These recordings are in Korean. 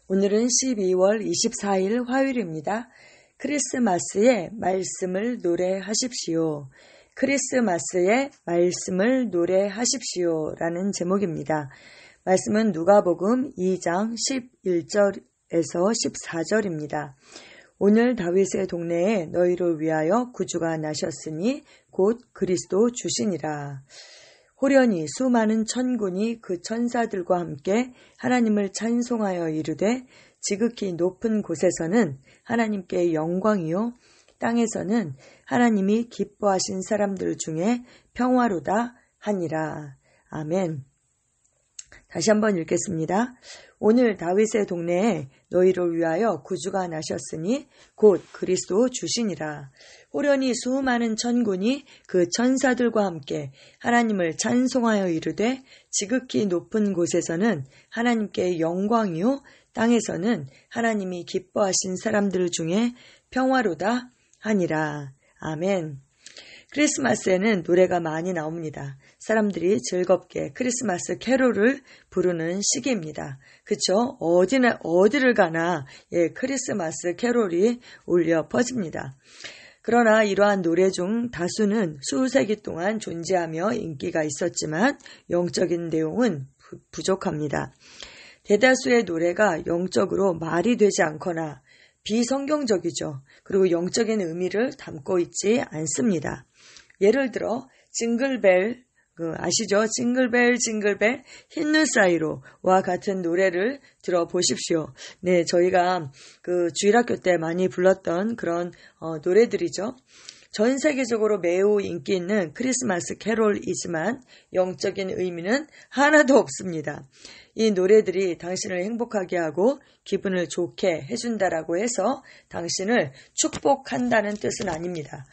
오늘은 12월 24일 화요일입니다. 크리스마스의 말씀을 노래하십시오. 크리스마스의 말씀을 노래하십시오 라는 제목입니다. 말씀은 누가복음 2장 11절에서 14절입니다. 오늘 다윗의 동네에 너희를 위하여 구주가 나셨으니 곧 그리스도 주시니라. 호련히 수많은 천군이 그 천사들과 함께 하나님을 찬송하여 이르되 지극히 높은 곳에서는 하나님께 영광이요 땅에서는 하나님이 기뻐하신 사람들 중에 평화로다 하니라. 아멘. 다시 한번 읽겠습니다. 오늘 다윗의 동네에 너희를 위하여 구주가 나셨으니 곧 그리스도 주시니라. 호련히 수많은 천군이 그 천사들과 함께 하나님을 찬송하여 이르되 지극히 높은 곳에서는 하나님께 영광이요 땅에서는 하나님이 기뻐하신 사람들 중에 평화로다 하니라. 아멘. 크리스마스에는 노래가 많이 나옵니다. 사람들이 즐겁게 크리스마스 캐롤을 부르는 시기입니다. 그쵸? 어디를 가나 크리스마스 캐롤이 울려 퍼집니다. 그러나 이러한 노래 중 다수는 수세기 동안 존재하며 인기가 있었지만 영적인 내용은 부족합니다. 대다수의 노래가 영적으로 말이 되지 않거나 비성경적이죠. 그리고 영적인 의미를 담고 있지 않습니다. 예를 들어 징글벨 아시죠? 징글벨 징글벨 흰눈 사이로와 같은 노래를 들어보십시오. 네, 저희가 주일학교 때 많이 불렀던 그런 노래들이죠. 전 세계적으로 매우 인기 있는 크리스마스 캐롤이지만 영적인 의미는 하나도 없습니다. 이 노래들이 당신을 행복하게 하고 기분을 좋게 해준다라고 해서 당신을 축복한다는 뜻은 아닙니다.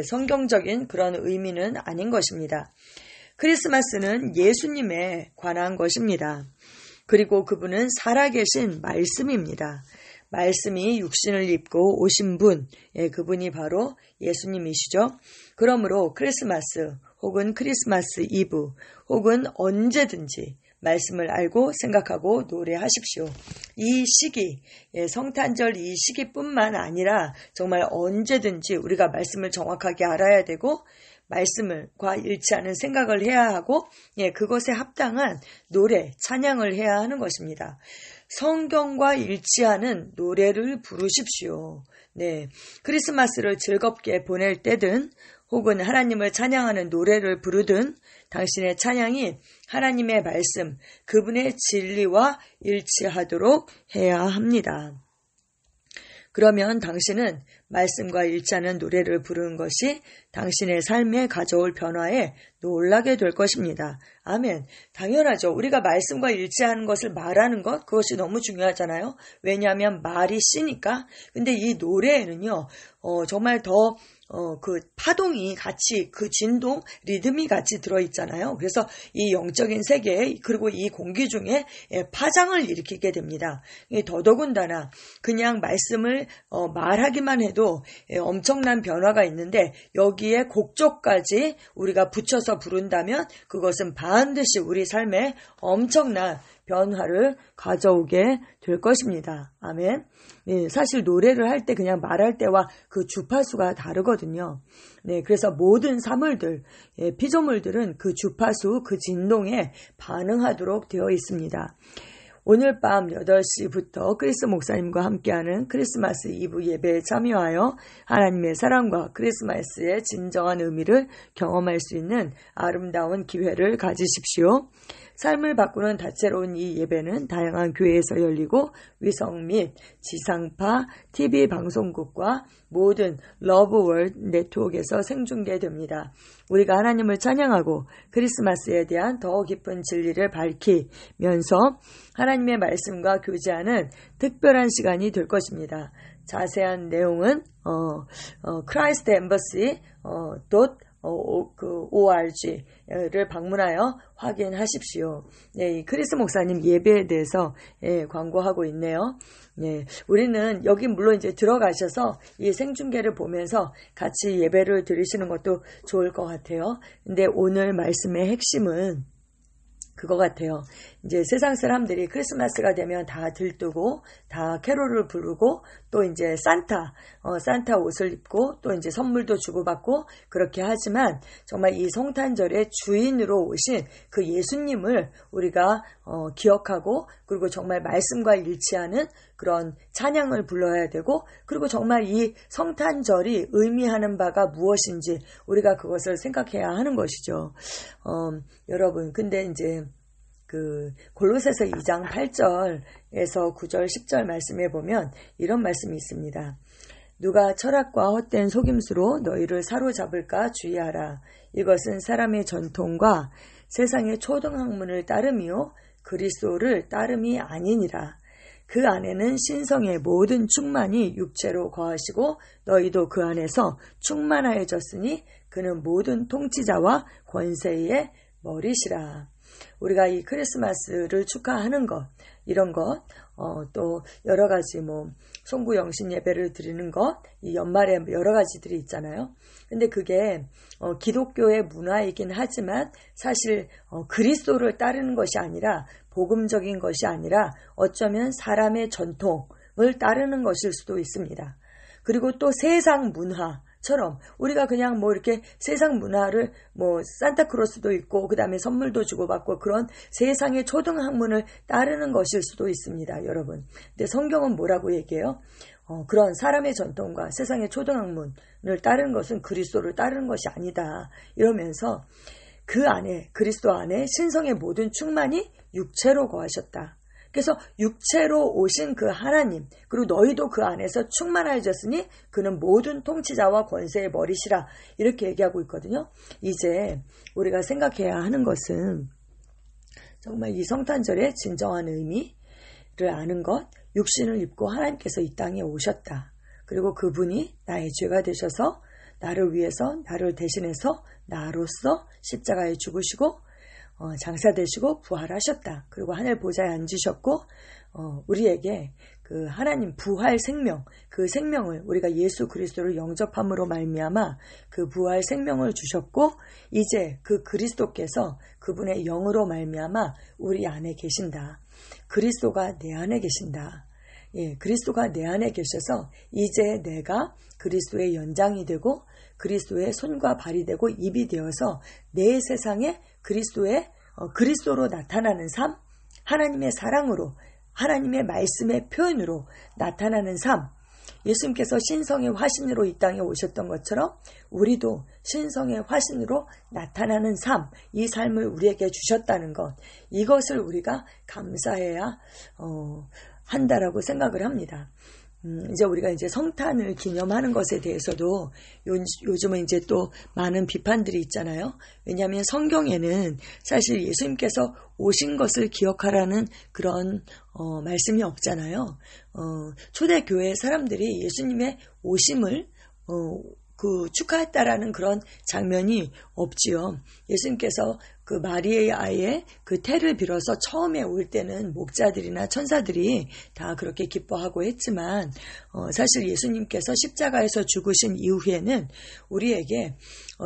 성경적인 그런 의미는 아닌 것입니다. 크리스마스는 예수님에 관한 것입니다. 그리고 그분은 살아계신 말씀입니다. 말씀이 육신을 입고 오신 분, 그분이 바로 예수님이시죠. 그러므로 크리스마스 혹은 크리스마스 이브 혹은 언제든지 말씀을 알고 생각하고 노래하십시오. 이 시기, 성탄절 이 시기뿐만 아니라 정말 언제든지 우리가 말씀을 정확하게 알아야 되고 말씀과 일치하는 생각을 해야 하고 그것에 합당한 노래, 찬양을 해야 하는 것입니다. 성경과 일치하는 노래를 부르십시오. 네, 크리스마스를 즐겁게 보낼 때든 혹은 하나님을 찬양하는 노래를 부르든 당신의 찬양이 하나님의 말씀, 그분의 진리와 일치하도록 해야 합니다. 그러면 당신은 말씀과 일치하는 노래를 부르는 것이 당신의 삶에 가져올 변화에 놀라게 될 것입니다. 아멘. 당연하죠. 우리가 말씀과 일치하는 것을 말하는 것, 그것이 너무 중요하잖아요. 왜냐하면 말이 씨니까. 근데 이 노래에는요, 정말 더 그 파동이 같이, 그 진동, 리듬이 같이 들어있잖아요. 그래서 이 영적인 세계, 그리고 이 공기 중에 파장을 일으키게 됩니다. 더더군다나 그냥 말씀을 말하기만 해도 엄청난 변화가 있는데 여기에 곡조까지 우리가 붙여서 부른다면 그것은 반드시 우리 삶에 엄청난 변화를 가져오게 될 것입니다. 아멘. 네, 사실 노래를 할 때 그냥 말할 때와 그 주파수가 다르거든요. 네, 그래서 모든 사물들, 피조물들은 그 주파수, 그 진동에 반응하도록 되어 있습니다. 오늘 밤 8시부터 크리스 목사님과 함께하는 크리스마스 이브 예배에 참여하여 하나님의 사랑과 크리스마스의 진정한 의미를 경험할 수 있는 아름다운 기회를 가지십시오. 삶을 바꾸는 다채로운 이 예배는 다양한 교회에서 열리고 위성 및 지상파 TV 방송국과 모든 러브월드 네트워크에서 생중계됩니다. 우리가 하나님을 찬양하고 크리스마스에 대한 더 깊은 진리를 밝히면서 하나님의 말씀과 교제하는 특별한 시간이 될 것입니다. 자세한 내용은 christembassy.org를 방문하여 확인하십시오. 네, 이 크리스 목사님 예배에 대해서 광고하고 있네요. 네, 우리는 여기 물론 이제 들어가셔서 이 생중계를 보면서 같이 예배를 드리시는 것도 좋을 것 같아요. 근데 오늘 말씀의 핵심은 그거 같아요. 이제 세상 사람들이 크리스마스가 되면 다 들뜨고 다 캐롤을 부르고 또 이제 산타 옷을 입고 또 이제 선물도 주고받고 그렇게 하지만 정말 이 성탄절의 주인으로 오신 그 예수님을 우리가 기억하고 그리고 정말 말씀과 일치하는 그런 찬양을 불러야 되고 그리고 정말 이 성탄절이 의미하는 바가 무엇인지 우리가 그것을 생각해야 하는 것이죠. 여러분, 근데 이제 그 골로새서 2장 8절에서 9절 10절 말씀에 보면 이런 말씀이 있습니다. 누가 철학과 헛된 속임수로 너희를 사로잡을까 주의하라. 이것은 사람의 전통과 세상의 초등학문을 따름이요 그리스도를 따름이 아니니라. 그 안에는 신성의 모든 충만이 육체로 거하시고 너희도 그 안에서 충만하여졌으니 그는 모든 통치자와 권세의 머리시라. 우리가 이 크리스마스를 축하하는 것, 이런 것, 또 여러 가지 송구 영신 예배를 드리는 것, 이 연말에 여러 가지들이 있잖아요. 근데 그게 기독교의 문화이긴 하지만 사실 그리스도를 따르는 것이 아니라 복음적인 것이 아니라 어쩌면 사람의 전통을 따르는 것일 수도 있습니다. 그리고 또 세상 문화처럼 우리가 그냥 이렇게 세상 문화를 산타크로스도 있고 그 다음에 선물도 주고받고 그런 세상의 초등학문을 따르는 것일 수도 있습니다, 여러분. 근데 성경은 뭐라고 얘기해요? 그런 사람의 전통과 세상의 초등학문을 따르는 것은 그리스도를 따르는 것이 아니다. 이러면서 그 안에 그리스도 안에 신성의 모든 충만이 육체로 거하셨다. 그래서 육체로 오신 그 하나님 그리고 너희도 그 안에서 충만하여졌으니 그는 모든 통치자와 권세의 머리시라 이렇게 얘기하고 있거든요. 이제 우리가 생각해야 하는 것은 정말 이 성탄절의 진정한 의미를 아는 것, 육신을 입고 하나님께서 이 땅에 오셨다. 그리고 그분이 나의 죄가 되셔서 나를 위해서 나를 대신해서 나로서 십자가에 죽으시고 장사되시고 부활하셨다. 그리고 하늘 보좌에 앉으셨고 우리에게 그 하나님 부활 생명, 그 생명을 우리가 예수 그리스도를 영접함으로 말미암아 그 부활 생명을 주셨고 이제 그 그리스도께서 그분의 영으로 말미암아 우리 안에 계신다. 그리스도가 내 안에 계신다. 예, 그리스도가 내 안에 계셔서 이제 내가 그리스도의 연장이 되고 그리스도의 손과 발이 되고 입이 되어서 내 세상에 그리스도로 나타나는 삶, 하나님의 사랑으로, 하나님의 말씀의 표현으로 나타나는 삶, 예수님께서 신성의 화신으로 이 땅에 오셨던 것처럼 우리도 신성의 화신으로 나타나는 삶, 이 삶을 우리에게 주셨다는 것, 이것을 우리가 감사해야 한다라고 생각을 합니다. 이제 우리가 이제 성탄을 기념하는 것에 대해서도 요즘은 이제 또 많은 비판들이 있잖아요. 왜냐하면 성경에는 사실 예수님께서 오신 것을 기억하라는 그런 말씀이 없잖아요. 초대교회 사람들이 예수님의 오심을 축하했다라는 그런 장면이 없지요. 예수님께서 그 마리아의 아이의 그 태를 빌어서 처음에 올 때는 목자들이나 천사들이 다 그렇게 기뻐하고 했지만 사실 예수님께서 십자가에서 죽으신 이후에는 우리에게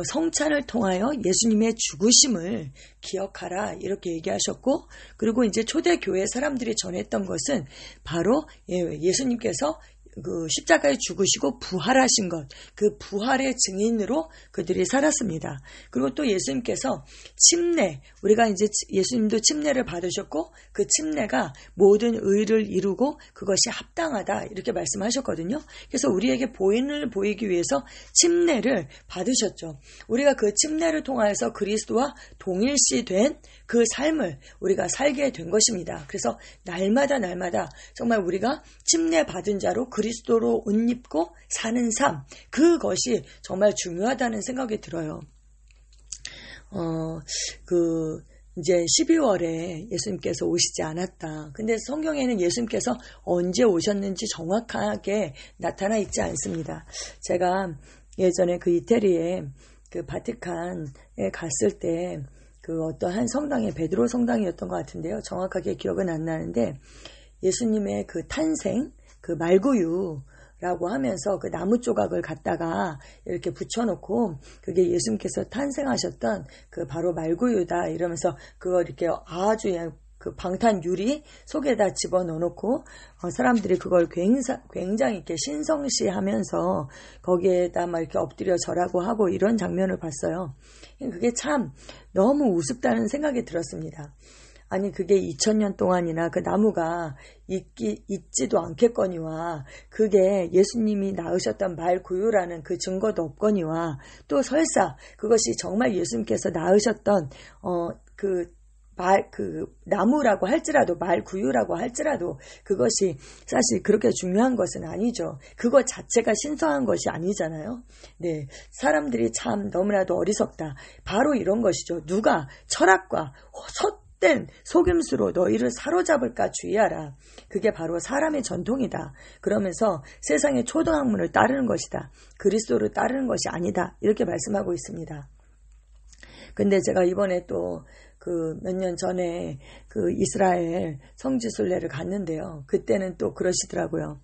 성찬을 통하여 예수님의 죽으심을 기억하라 이렇게 얘기하셨고 그리고 이제 초대교회 사람들이 전했던 것은 바로 예수님께서 그 십자가에 죽으시고 부활하신 것, 그 부활의 증인으로 그들이 살았습니다. 그리고 또 예수님께서 침례, 우리가 이제 예수님도 침례를 받으셨고 그 침례가 모든 의를 이루고 그것이 합당하다 이렇게 말씀하셨거든요. 그래서 우리에게 보인을 보이기 위해서 침례를 받으셨죠. 우리가 그 침례를 통하여서 그리스도와 동일시된 그 삶을 우리가 살게 된 것입니다. 그래서 날마다 정말 우리가 침례 받은 자로 그리스도로 옷 입고 사는 삶, 그것이 정말 중요하다는 생각이 들어요. 이제 12월에 예수님께서 오시지 않았다. 근데 성경에는 예수님께서 언제 오셨는지 정확하게 나타나 있지 않습니다. 제가 예전에 그 이태리에 그 바티칸에 갔을 때 그 어떠한 성당에 베드로 성당이었던 것 같은데요. 정확하게 기억은 안 나는데 예수님의 그 탄생, 그 말구유 라고 하면서 그 나무 조각을 갖다가 이렇게 붙여놓고 그게 예수님께서 탄생하셨던 그 바로 말구유다 이러면서 그걸 이렇게 아주 그 방탄 유리 속에다 집어넣어놓고 사람들이 그걸 굉장히 이렇게 신성시하면서 거기에다 막 이렇게 엎드려 절하고 하고 이런 장면을 봤어요. 그게 참 너무 우습다는 생각이 들었습니다. 아니 그게 2000년 동안이나 그 나무가 있지도 않겠거니와 그게 예수님이 낳으셨던 말구유라는 그 증거도 없거니와 또 설사 그것이 정말 예수님께서 낳으셨던 그 나무라고 할지라도 말구유라고 할지라도 그것이 사실 그렇게 중요한 것은 아니죠. 그것 자체가 신성한 것이 아니잖아요. 네, 사람들이 참 너무나도 어리석다. 바로 이런 것이죠. 누가 철학과 헛된 속임수로 너희를 사로잡을까 주의하라. 그게 바로 사람의 전통이다. 그러면서 세상의 초등학문을 따르는 것이다. 그리스도를 따르는 것이 아니다. 이렇게 말씀하고 있습니다. 근데 제가 이번에 또 몇 년 전에 그 이스라엘 성지순례를 갔는데요. 그때는 또 그러시더라고요.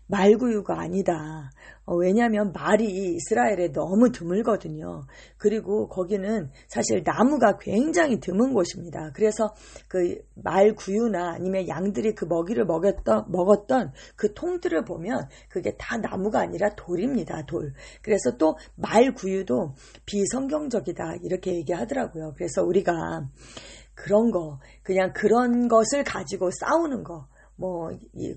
말구유가 아니다. 왜냐하면 말이 이스라엘에 너무 드물거든요. 그리고 거기는 사실 나무가 굉장히 드문 곳입니다. 그래서 그 말구유나 아니면 양들이 그 먹이를 먹었던 그 통들을 보면 그게 다 나무가 아니라 돌입니다. 돌. 그래서 또 말구유도 비성경적이다 이렇게 얘기하더라고요. 그래서 우리가 그런 거 그냥 그런 것을 가지고 싸우는 거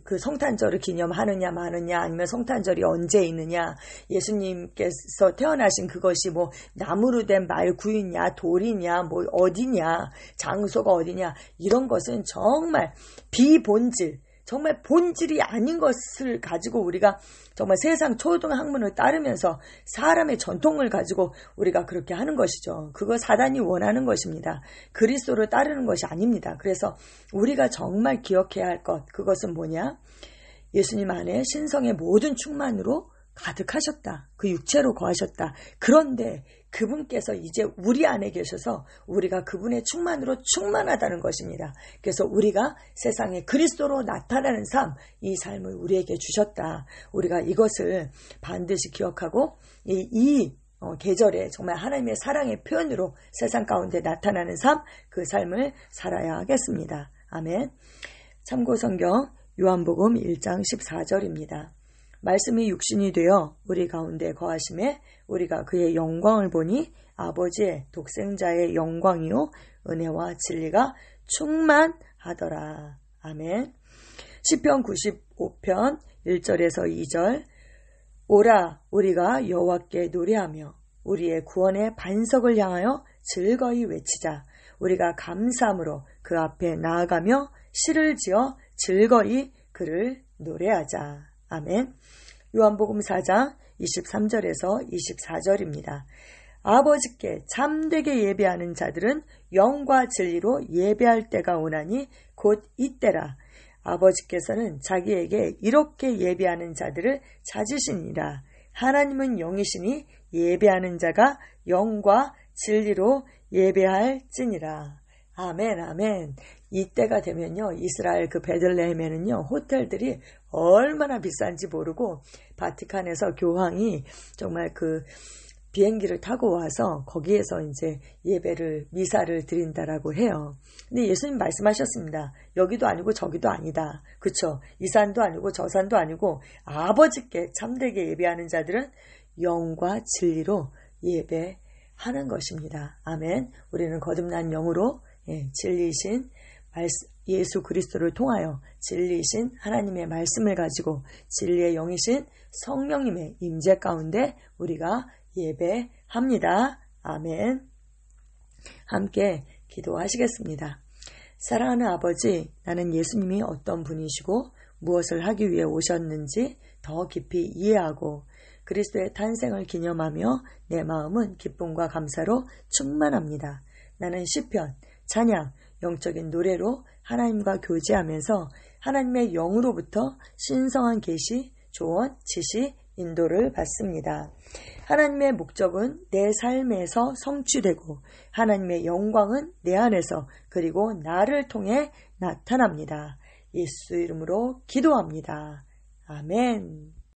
그 성탄절을 기념하느냐 마느냐 아니면 성탄절이 언제 있느냐 예수님께서 태어나신 그것이 나무로 된 말구유냐 돌이냐 어디냐 장소가 어디냐 이런 것은 정말 비본질 정말 본질이 아닌 것을 가지고 우리가 정말 세상 초등학문을 따르면서 사람의 전통을 가지고 우리가 그렇게 하는 것이죠. 그거 사단이 원하는 것입니다. 그리스도를 따르는 것이 아닙니다. 그래서 우리가 정말 기억해야 할 것, 그것은 뭐냐? 예수님 안에 신성의 모든 충만으로 가득하셨다. 그 육체로 거하셨다. 그런데 그분께서 이제 우리 안에 계셔서 우리가 그분의 충만으로 충만하다는 것입니다. 그래서 우리가 세상에 그리스도로 나타나는 삶, 이 삶을 우리에게 주셨다. 우리가 이것을 반드시 기억하고 이 계절에 정말 하나님의 사랑의 표현으로 세상 가운데 나타나는 삶, 그 삶을 살아야 하겠습니다. 아멘. 참고 성경 요한복음 1장 14절입니다. 말씀이 육신이 되어 우리 가운데 거하심에 우리가 그의 영광을 보니 아버지의 독생자의 영광이요 은혜와 진리가 충만하더라. 아멘. 시편 95편 1절에서 2절 오라 우리가 여호와께 노래하며 우리의 구원의 반석을 향하여 즐거이 외치자. 우리가 감사함으로 그 앞에 나아가며 시를 지어 즐거이 그를 노래하자. 아멘. 요한복음 4장 23절에서 24절입니다. 아버지께 참되게 예배하는 자들은 영과 진리로 예배할 때가 오나니 곧 이때라. 아버지께서는 자기에게 이렇게 예배하는 자들을 찾으시니라. 하나님은 영이시니 예배하는 자가 영과 진리로 예배할지니라. 아멘, 아멘. 이때가 되면요, 이스라엘 그 베들레헴에는요, 호텔들이 얼마나 비싼지 모르고, 바티칸에서 교황이 정말 그 비행기를 타고 와서 거기에서 이제 미사를 드린다라고 해요. 근데 예수님 말씀하셨습니다. 여기도 아니고 저기도 아니다. 그쵸? 이 산도 아니고 저 산도 아니고 아버지께 참되게 예배하는 자들은 영과 진리로 예배하는 것입니다. 아멘. 우리는 거듭난 영으로 진리이신 예수 그리스도를 통하여 진리이신 하나님의 말씀을 가지고 진리의 영이신 성령님의 임재 가운데 우리가 예배합니다. 아멘. 함께 기도하시겠습니다. 사랑하는 아버지, 나는 예수님이 어떤 분이시고 무엇을 하기 위해 오셨는지 더 깊이 이해하고 그리스도의 탄생을 기념하며 내 마음은 기쁨과 감사로 충만합니다. 나는 시편, 찬양, 영적인 노래로 하나님과 교제하면서 하나님의 영으로부터 신성한 계시, 조언, 지시, 인도를 받습니다. 하나님의 목적은 내 삶에서 성취되고 하나님의 영광은 내 안에서 그리고 나를 통해 나타납니다. 예수 이름으로 기도합니다. 아멘.